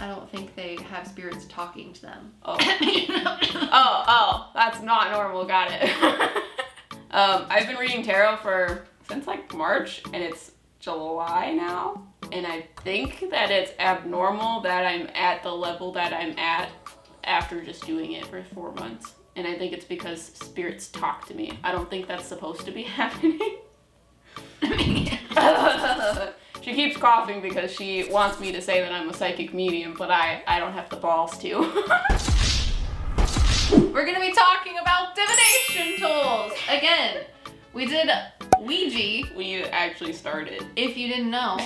I don't think they have spirits talking to them. Oh. oh, that's not normal, got it. I've been reading tarot since like March, and it's July now, and I think that it's abnormal that I'm at the level that I'm at after just doing it for 4 months. And I think it's because spirits talk to me. I don't think that's supposed to be happening. She keeps coughing because she wants me to say that I'm a psychic medium, but I don't have the balls to. We're gonna be talking about divination tools. Again, we did Ouija. We actually started. If you didn't know.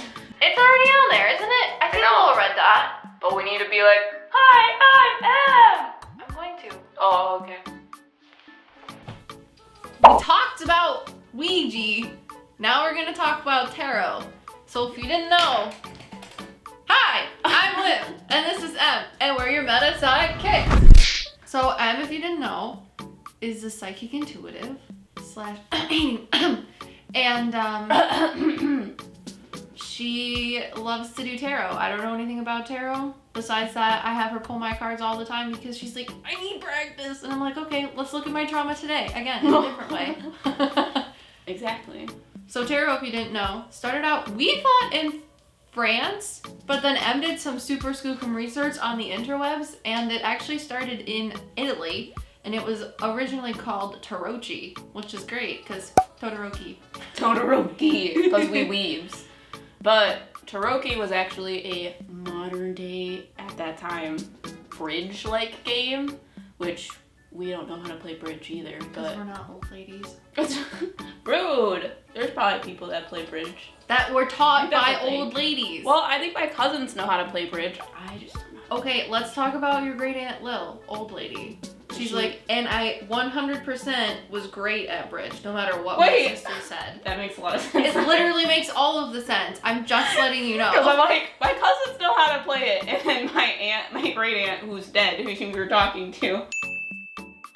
It's already on there, isn't it? I see the little red dot. But we need to be like, hi, I'm going to. oh, okay. We talked about Ouija. Now we're gonna talk about tarot. So if you didn't know, hi, I'm Liv, and this is Em, and we're your Meta PsycKicks. So Em, if you didn't know, is a psychic intuitive / and she loves to do tarot. I don't know anything about tarot. Besides that, I have her pull my cards all the time because she's like, I need practice. And I'm like, okay, let's look at my trauma today. Again, in a different way. Exactly. So tarot, if you didn't know, started out, we thought in France, but then Em did some super skookum research on the interwebs, and it actually started in Italy, and it was originally called Tarocchi, which is great, because Todoroki. Todoroki, because we weaves. But Tarocchi was actually a modern day, at that time, bridge-like game, which we don't know how to play bridge either. Because we're not old ladies. Rude! There's probably people that play bridge. That were taught by old ladies. Well, I think my cousins know how to play bridge. I just don't know. Okay, let's talk about your great aunt Lil, old lady. She's like, and I 100% was great at bridge, no matter what my sister said. That makes a lot of sense. It literally makes all of the sense. I'm just letting you know. Because I'm like, my cousins know how to play it, and then my great aunt, who's dead, who we were talking to,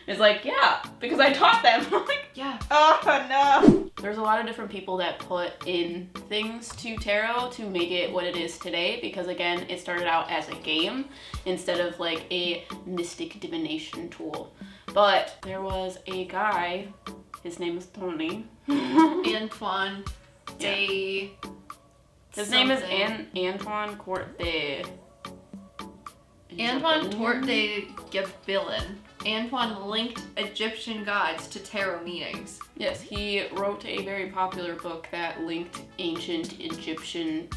is like, yeah, because I taught them. I'm like, yeah. Oh no. There's a lot of different people that put in things to tarot to make it what it is today, because again, it started out as a game instead of like a mystic divination tool. But there was a guy, his name is Tony. Antoine de... His name is Antoine Court de... Antoine Court de Gébelin. Antoine linked Egyptian gods to tarot meanings. Yes, he wrote a very popular book that linked ancient Egyptian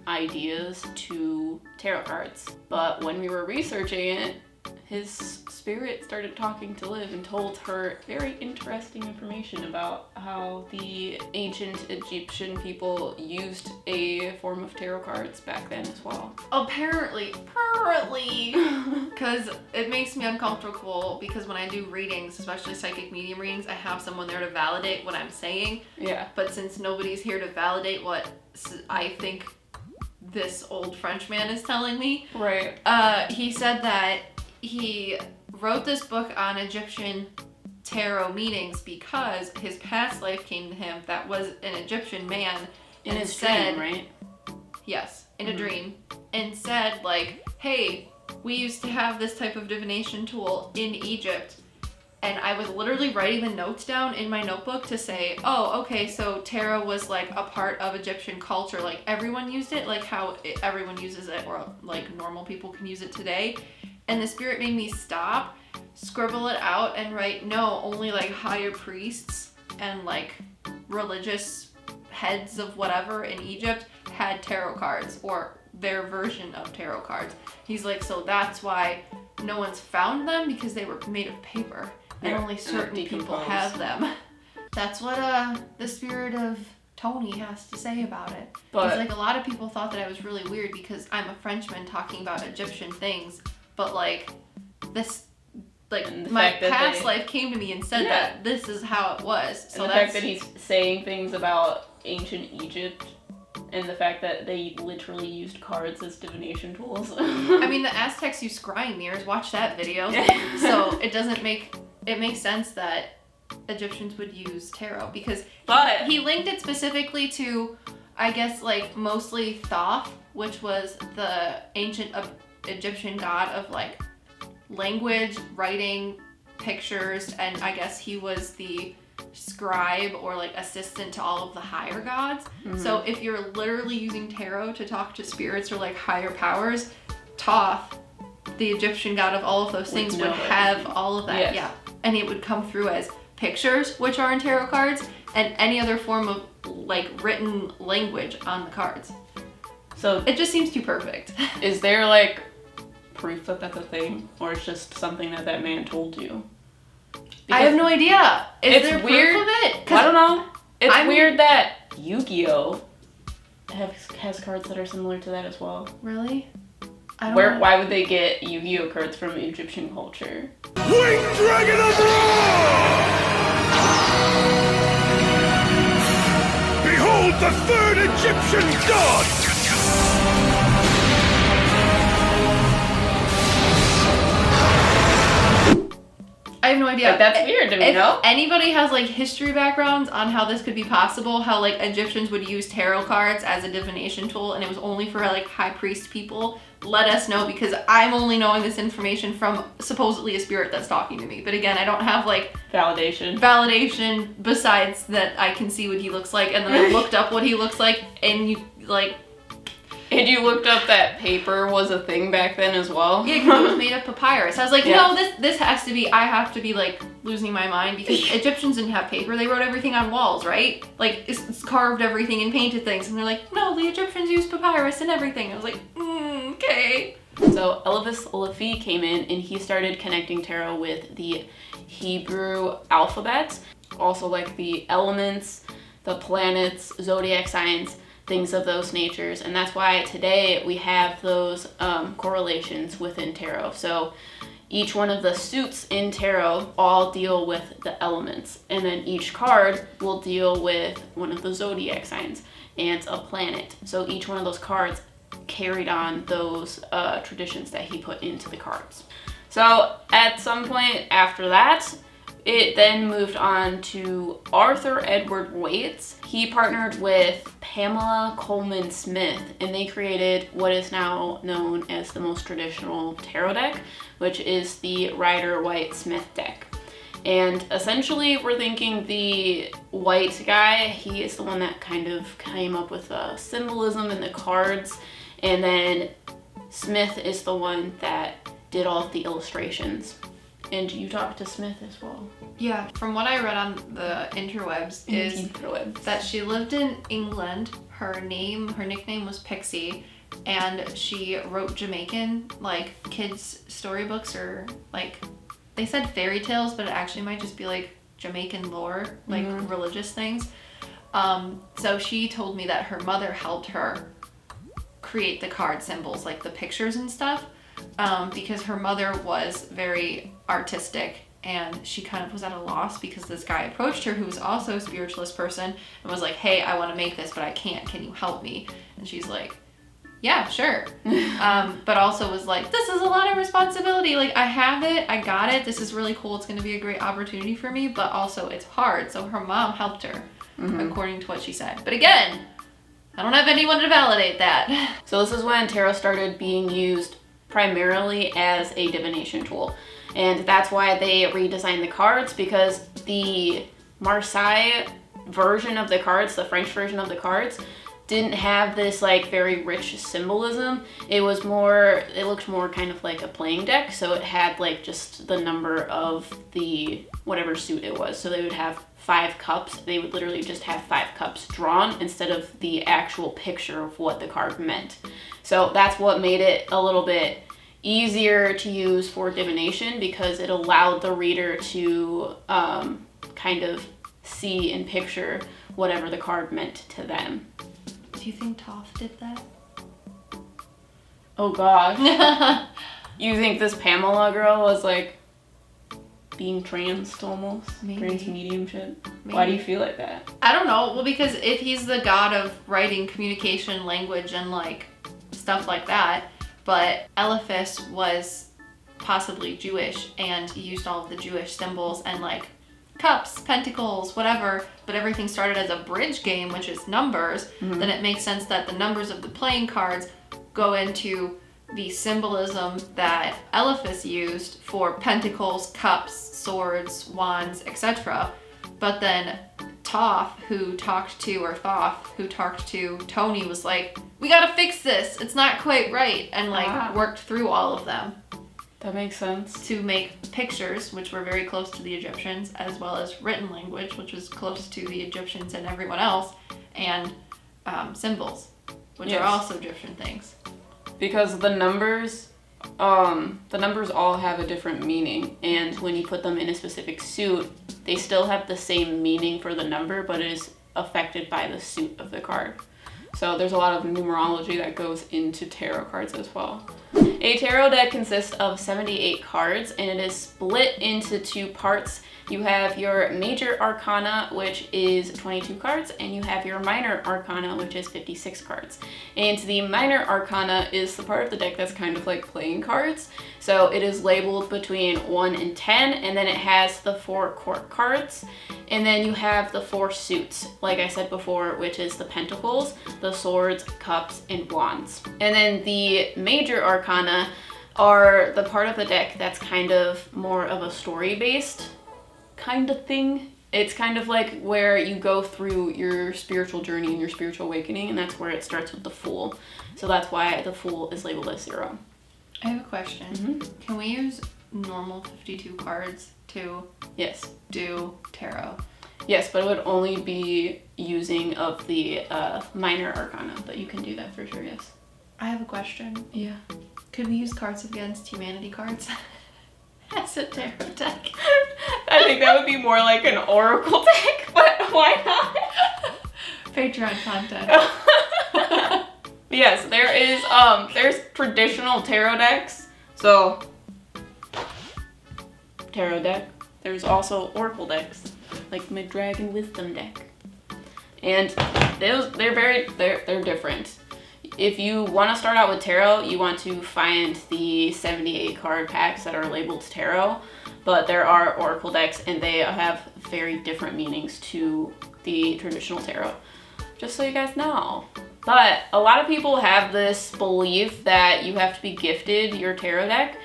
ideas to tarot cards. But when we were researching it, his spirit started talking to Liv and told her very interesting information about how the ancient Egyptian people used a form of tarot cards back then as well. Apparently, because it makes me uncomfortable because when I do readings, especially psychic medium readings, I have someone there to validate what I'm saying. Yeah. But since nobody's here to validate what I think this old French man is telling me, right? He said that he wrote this book on Egyptian tarot meanings because his past life came to him that was an Egyptian man in his dream, right? Yes, in a dream, and said like, hey, we used to have this type of divination tool in Egypt. And I was literally writing the notes down in my notebook to say, oh, okay, so tarot was like a part of Egyptian culture. Like everyone used it, like how everyone uses it, or like normal people can use it today. And the spirit made me stop, scribble it out, and write, no, only like higher priests and like religious heads of whatever in Egypt had tarot cards, or their version of tarot cards. He's like, so that's why no one's found them, because they were made of paper. And only certain people have them. That's what the spirit of Tony has to say about it. But like, a lot of people thought that I was really weird because I'm a Frenchman talking about Egyptian things, but like this, like my past life came to me and said that this is how it was. So and the fact that he's saying things about ancient Egypt, and the fact that they literally used cards as divination tools. I mean, the Aztecs used scrying mirrors. Watch that video. So it makes sense that Egyptians would use tarot because he linked it specifically to, I guess, like mostly Thoth, which was the ancient Egyptian god of like language, writing, pictures, and I guess he was the scribe or like assistant to all of the higher gods. So if you're literally using tarot to talk to spirits or like higher powers, Thoth, the Egyptian god of all of those things, would have all of that. Yes. Yeah. And it would come through as pictures, which are in tarot cards, and any other form of like written language on the cards. So it just seems too perfect. Is there like proof that that's a thing, or it's just something that that man told you? I have no idea. Is there weird. proof of it? I don't know. It's weird that Yu-Gi-Oh has cards that are similar to that as well. Really? I don't know. Why would they get Yu-Gi-Oh cards from Egyptian culture? Winged Dragon of Ra! Behold the third Egyptian god! I have no idea. Like, that's weird to me, if no? anybody has like history backgrounds on how this could be possible, how like Egyptians would use tarot cards as a divination tool and it was only for like high priest people, let us know, because I'm only knowing this information from supposedly a spirit that's talking to me. But again, I don't have like validation besides that I can see what he looks like, and then I looked up what he looks like, and you like. And you looked up that paper was a thing back then as well? Yeah, because it was made of papyrus. I was like, no, this has to be, I have to be like losing my mind, because Egyptians didn't have paper. They wrote everything on walls, right? Like it's carved everything and painted things. And they're like, no, the Egyptians used papyrus and everything. I was like, okay. So Eliphas Levi came in and he started connecting tarot with the Hebrew alphabet, also like the elements, the planets, zodiac signs, things of those natures, and that's why today we have those correlations within tarot. So each one of the suits in tarot all deal with the elements, and then each card will deal with one of the zodiac signs and a planet. So each one of those cards carried on those traditions that he put into the cards. So at some point after that, it then moved on to Arthur Edward Waite. He partnered with Pamela Coleman Smith, and they created what is now known as the most traditional tarot deck, which is the Rider-Waite Smith deck. And essentially, we're thinking the Waite guy, he is the one that kind of came up with the symbolism in the cards, and then Smith is the one that did all of the illustrations. And you talked to Smith as well. Yeah, from what I read on the interwebs is that she lived in England. Her nickname was Pixie, and she wrote Jamaican like kids storybooks, or like they said fairy tales, but it actually might just be like Jamaican lore, like religious things. So she told me that her mother helped her create the card symbols, like the pictures and stuff. Because her mother was very artistic, and she kind of was at a loss because this guy approached her, who was also a spiritualist person, and was like, hey, I want to make this, but I can't. Can you help me? And she's like, yeah, sure. But also was like, this is a lot of responsibility. Like, I have it. I got it. This is really cool. It's going to be a great opportunity for me, but also it's hard. So her mom helped her, according to what she said. But again, I don't have anyone to validate that. So this is when tarot started being used primarily as a divination tool, and that's why they redesigned the cards, because the Marseille version of the cards, the French version of the cards, didn't have this like very rich symbolism. It looked more kind of like a playing deck, so it had like just the number of the whatever suit it was. So they would have 5 cups. They would literally just have 5 cups drawn instead of the actual picture of what the card meant. So that's what made it a little bit easier to use for divination, because it allowed the reader to kind of see and picture whatever the card meant to them. Do you think Thoth did that? Oh gosh. You think this Pamela girl was like being tranced almost? Maybe. Trance mediumship? Maybe. Why do you feel like that? I don't know. Well, because if he's the god of writing, communication, language, and like stuff like that, but Eliphas was possibly Jewish, and he used all of the Jewish symbols and like cups, pentacles, whatever, but everything started as a bridge game, which is numbers, then it makes sense that the numbers of the playing cards go into the symbolism that Eliphas used for pentacles, cups, swords, wands, etc. But then Thoth, who talked to Tony, was like, we gotta fix this, it's not quite right, and worked through all of them. That makes sense. To make pictures, which were very close to the Egyptians, as well as written language, which was close to the Egyptians and everyone else, and symbols, which are also Egyptian things. Because the numbers all have a different meaning, and when you put them in a specific suit, they still have the same meaning for the number, but it is affected by the suit of the card. So there's a lot of numerology that goes into tarot cards as well. A tarot deck consists of 78 cards, and it is split into 2 parts. You have your major arcana, which is 22 cards, and you have your minor arcana, which is 56 cards. And the minor arcana is the part of the deck that's kind of like playing cards. So it is labeled between 1 and 10, and then it has the 4 court cards. And then you have the 4 suits, like I said before, which is the pentacles, the swords, cups, and wands. And then the major arcana are the part of the deck that's kind of more of a story-based kind of thing. It's kind of like where you go through your spiritual journey and your spiritual awakening, and that's where it starts with the Fool. So that's why the Fool is labeled as 0. I have a question. Can we use normal 52 cards to do tarot? Yes, but it would only be using of the minor arcana, but you can do that for sure, yes. I have a question. Yeah. Could we use Cards Against Humanity cards as a tarot deck? I think that would be more like an oracle deck, but why not? Patreon content. Yes, there is, there's traditional tarot decks. So, tarot deck. There's also oracle decks, like my Dragon Wisdom deck. And they're different. If you want to start out with tarot, you want to find the 78 card packs that are labeled tarot, but there are oracle decks and they have very different meanings to the traditional tarot, just so you guys know. But a lot of people have this belief that you have to be gifted your tarot deck,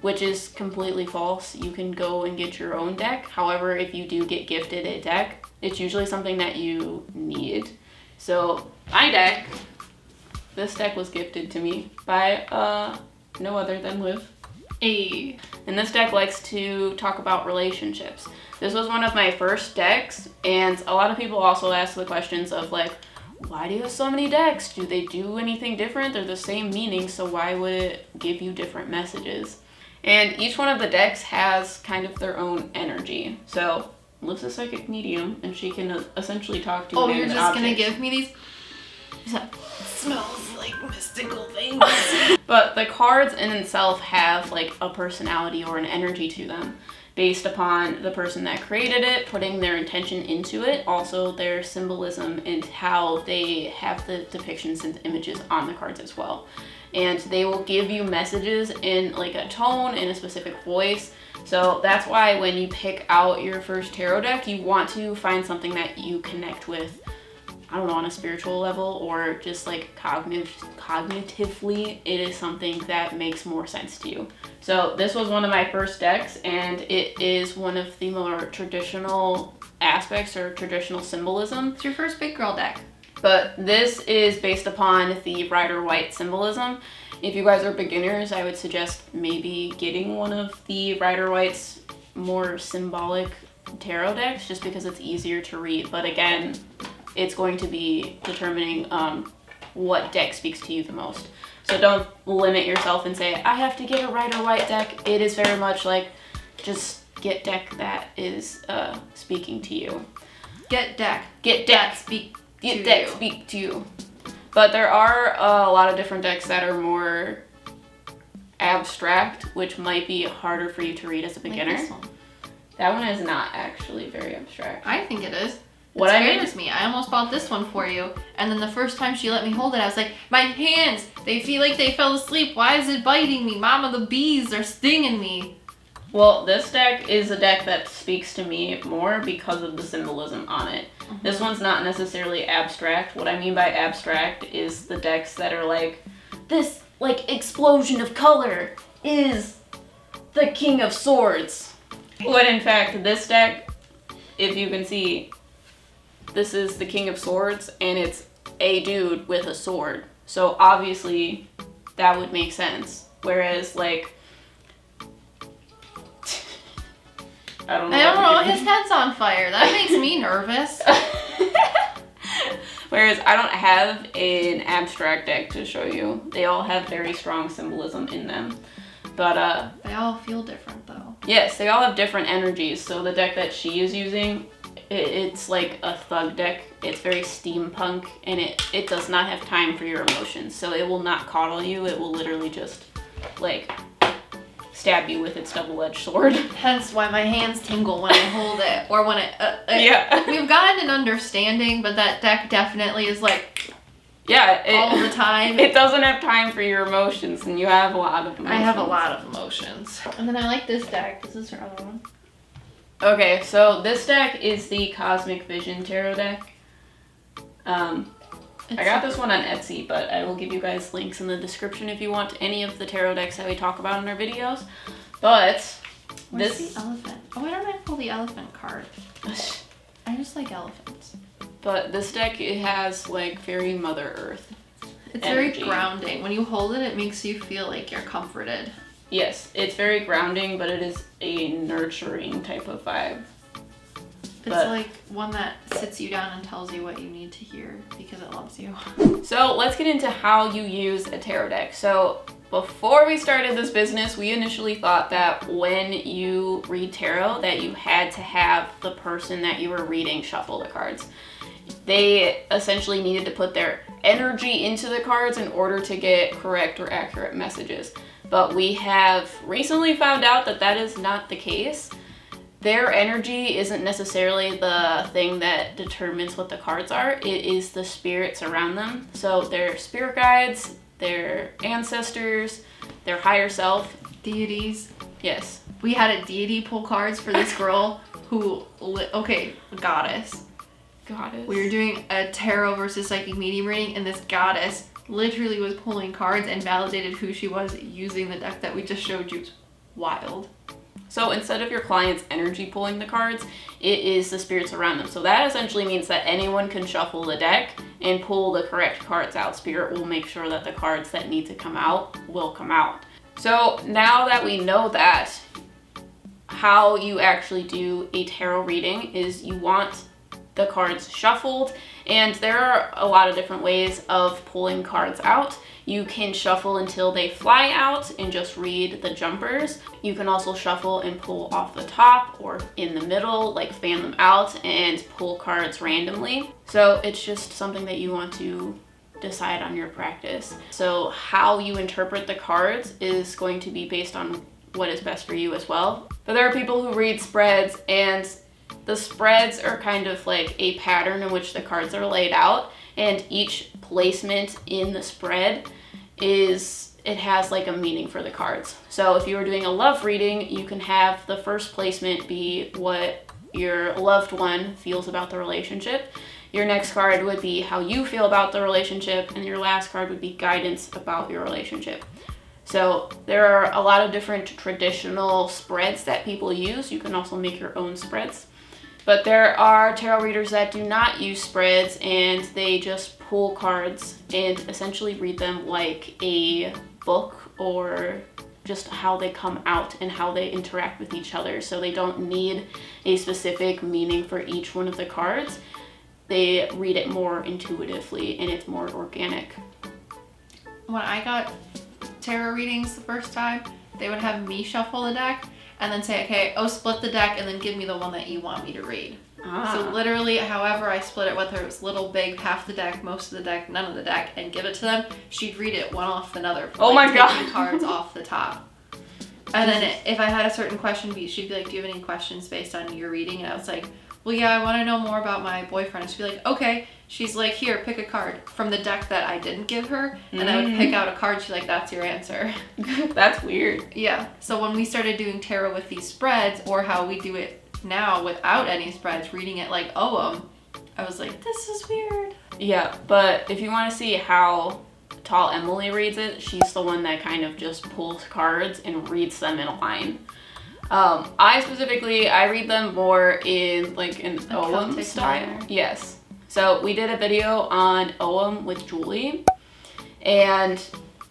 which is completely false. You can go and get your own deck. However, if you do get gifted a deck, it's usually something that you need. So my deck, this deck was gifted to me by no other than Liv. And this deck likes to talk about relationships. This was one of my first decks, and a lot of people also ask the questions of like, why do you have so many decks? Do they do anything different? They're the same meaning, so why would it give you different messages? And each one of the decks has kind of their own energy. So Liv's a psychic medium, and she can essentially talk to you're just objects. gonna give me these? It smells like mystical things. But the cards in itself have like a personality or an energy to them based upon the person that created it, putting their intention into it, also their symbolism and how they have the depictions and images on the cards as well. And they will give you messages in like a tone, in a specific voice. So that's why when you pick out your first tarot deck, you want to find something that you connect with, I don't know, on a spiritual level or just like cognitively, it is something that makes more sense to you. So this was one of my first decks, and it is one of the more traditional aspects or traditional symbolism. It's your first big girl deck. But this is based upon the Rider-Waite symbolism. If you guys are beginners, I would suggest maybe getting one of the Rider-Waite's more symbolic tarot decks just because it's easier to read. But again, it's going to be determining what deck speaks to you the most. So don't limit yourself and say, I have to get a Rider-Waite deck. It is very much like, just get deck that is speaking to you. Get deck. Get deck. Speak Get deck speak to you. But there are a lot of different decks that are more abstract, which might be harder for you to read as a beginner. Like this one. That one is not actually very abstract. I think it is. What it I mean scares me. I almost bought this one for you, and then the first time she let me hold it, I was like, my hands, they feel like they fell asleep. Why is it biting me? Mama, the bees are stinging me. Well, this deck is a deck that speaks to me more because of the symbolism on it. Mm-hmm. This one's not necessarily abstract. What I mean by abstract is the decks that are like, this like explosion of color is the King of Swords. When in fact this deck, if you can see, this is the King of Swords and it's a dude with a sword. So obviously that would make sense. Whereas like, I don't know, his head's on fire. That makes me nervous. Whereas I don't have an abstract deck to show you. They all have very strong symbolism in them. But they all feel different though. yes, they all have different energies. So the deck that she is using, it's like a thug deck. It's very steampunk, and it does not have time for your emotions. So it will not coddle you. It will literally just like stab you with its double-edged sword. Hence why my hands tingle when I hold it, or when it. Yeah. We've gotten an understanding, but that deck definitely is like. Yeah. All the time. It doesn't have time for your emotions, and you have a lot of emotions. I have a lot of emotions. And then I like this deck. This is her other one. Okay, so this deck is the Cosmic Vision Tarot deck. I got this one on Etsy, but I will give you guys links in the description if you want any of the tarot decks that we talk about in our videos. But where's the elephant? Oh, why don't I pull the elephant card? I just like elephants. But this deck, it has like very Mother Earth. It's energy. very grounding. When you hold it, it makes you feel like you're comforted. Yes, it's very grounding, but it is a nurturing type of vibe. It's like one that sits you down and tells you what you need to hear because it loves you. So let's get into how you use a tarot deck. So before we started this business, we initially thought that when you read tarot that you had to have the person that you were reading shuffle the cards. They essentially needed to put their energy into the cards in order to get correct or accurate messages. But we have recently found out that that is not the case. Their energy isn't necessarily the thing that determines what the cards are. It is the spirits around them. So their spirit guides, their ancestors, their higher self. Deities. Yes. We had a deity pull cards for this girl who, goddess. Goddess. We were doing a tarot versus psychic medium reading, and this goddess literally was pulling cards and validated who she was using the deck that we just showed you. It's wild. So instead of your client's energy pulling the cards, it is the spirits around them. So that essentially means that anyone can shuffle the deck and pull the correct cards out. Spirit will make sure that the cards that need to come out will come out. So now that we know that, how you actually do a tarot reading is you want the cards shuffled, and there are a lot of different ways of pulling cards out. You can shuffle until they fly out and just read the jumpers. You can also shuffle and pull off the top or in the middle, like fan them out and pull cards randomly. So it's just something that you want to decide on your practice. So how you interpret the cards is going to be based on what is best for you as well. But there are people who read spreads, and the spreads are kind of like a pattern in which the cards are laid out, and each placement in the spread it has like a meaning for the cards. So if you were doing a love reading, you can have the first placement be what your loved one feels about the relationship. Your next card would be how you feel about the relationship, and your last card would be guidance about your relationship. So there are a lot of different traditional spreads that people use. You can also make your own spreads. But there are tarot readers that do not use spreads, and they just pull cards and essentially read them like a book, or just how they come out and how they interact with each other. So they don't need a specific meaning for each one of the cards. They read it more intuitively, and it's more organic. When I got tarot readings the first time, they would have me shuffle the deck and then say, okay, split the deck and then give me the one that you want me to read. So literally, however I split it, whether it was little, big, half the deck, most of the deck, none of the deck, and give it to them, she'd read it one off another. Oh my God. Taking cards off the top. And then if I had a certain question, she'd be like, do you have any questions based on your reading? And I was like, well, yeah, I want to know more about my boyfriend. And she'd be like, okay. She's like, here, pick a card from the deck that I didn't give her. And I would pick out a card. She's like, that's your answer. That's weird. Yeah. So when we started doing tarot with these spreads, or how we do it now without any spreads, reading it like I was like, this is weird. Yeah, but if you want to see how Tall Emily reads it, she's the one that kind of just pulls cards and reads them in a line. I read them more in like an Ogham style. Manner. Yes. So we did a video on Ogham with Julie, and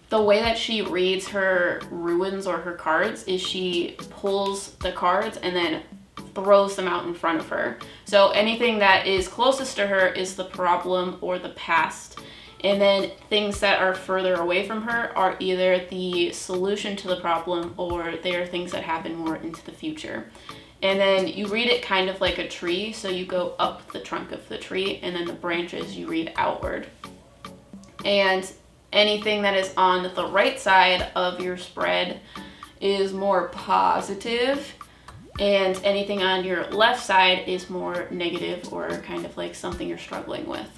the way that she reads her ruins or her cards is she pulls the cards and then throws them out in front of her. So anything that is closest to her is the problem or the past. And then things that are further away from her are either the solution to the problem or they are things that happen more into the future. And then you read it kind of like a tree. So you go up the trunk of the tree and then the branches you read outward. And anything that is on the right side of your spread is more positive. And anything on your left side is more negative or kind of like something you're struggling with.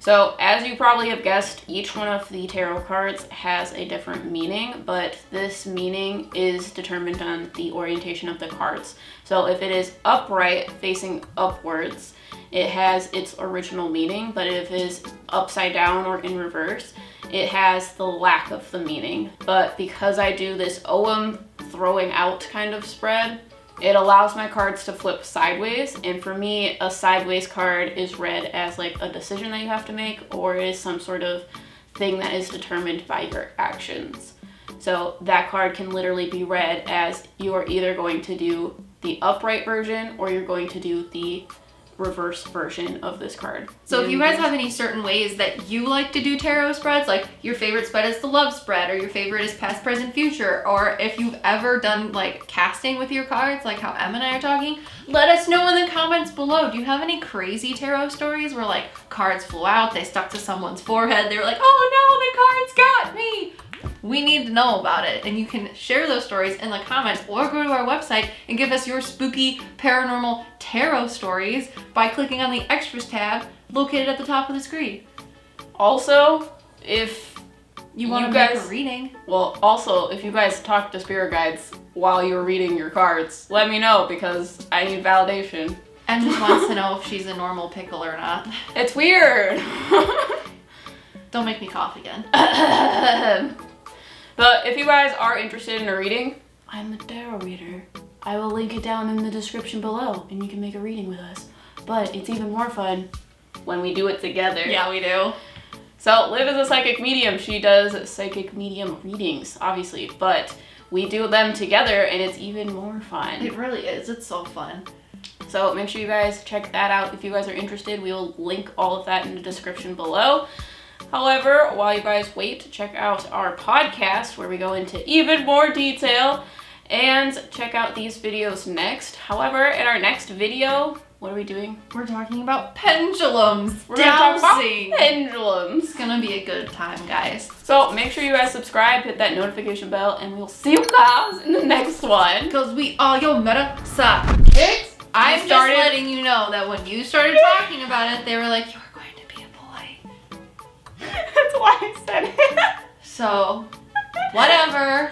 So as you probably have guessed, each one of the tarot cards has a different meaning, but this meaning is determined on the orientation of the cards. So if it is upright, facing upwards, it has its original meaning, but if it is upside down or in reverse, it has the lack of the meaning. But because I do this Ogham throwing out kind of spread, it allows my cards to flip sideways, and for me, a sideways card is read as like a decision that you have to make, or is some sort of thing that is determined by your actions. So that card can literally be read as you are either going to do the upright version or you're going to do the reverse version of this card. So if you guys have any certain ways that you like to do tarot spreads, like your favorite spread is the love spread, or your favorite is past, present, future, or if you've ever done like casting with your cards, like how Em and I are talking, let us know in the comments below. Do you have any crazy tarot stories where like cards flew out, they stuck to someone's forehead, they were like, oh no, the cards got me? We need to know about it, and you can share those stories in the comments or go to our website and give us your spooky paranormal tarot stories by clicking on the extras tab located at the top of the screen. Also, if you want to make a reading. Well, also, if you guys talk to spirit guides while you're reading your cards, let me know because I need validation. Em just wants to know if she's a normal pickle or not. It's weird. Don't make me cough again. But if you guys are interested in a reading, I'm a tarot reader. I will link it down in the description below and you can make a reading with us. But it's even more fun when we do it together. Yeah, we do. So Liv is a psychic medium. She does psychic medium readings, obviously, but we do them together and it's even more fun. It really is. It's so fun. So make sure you guys check that out. If you guys are interested, we will link all of that in the description below. However, while you guys wait, check out our podcast where we go into even more detail and check out these videos next. However, in our next video, what are we doing? We're talking about pendulums. We're going to talk about Dowsing. pendulums. It's gonna be a good time, guys. So make sure you guys subscribe, hit that notification bell, and we'll see you guys in the next one. Because we are your Meta PsycKicks. I'm just letting you know that when you started talking about it, they were like, you're going to be a boy. That's why I said it. So, whatever.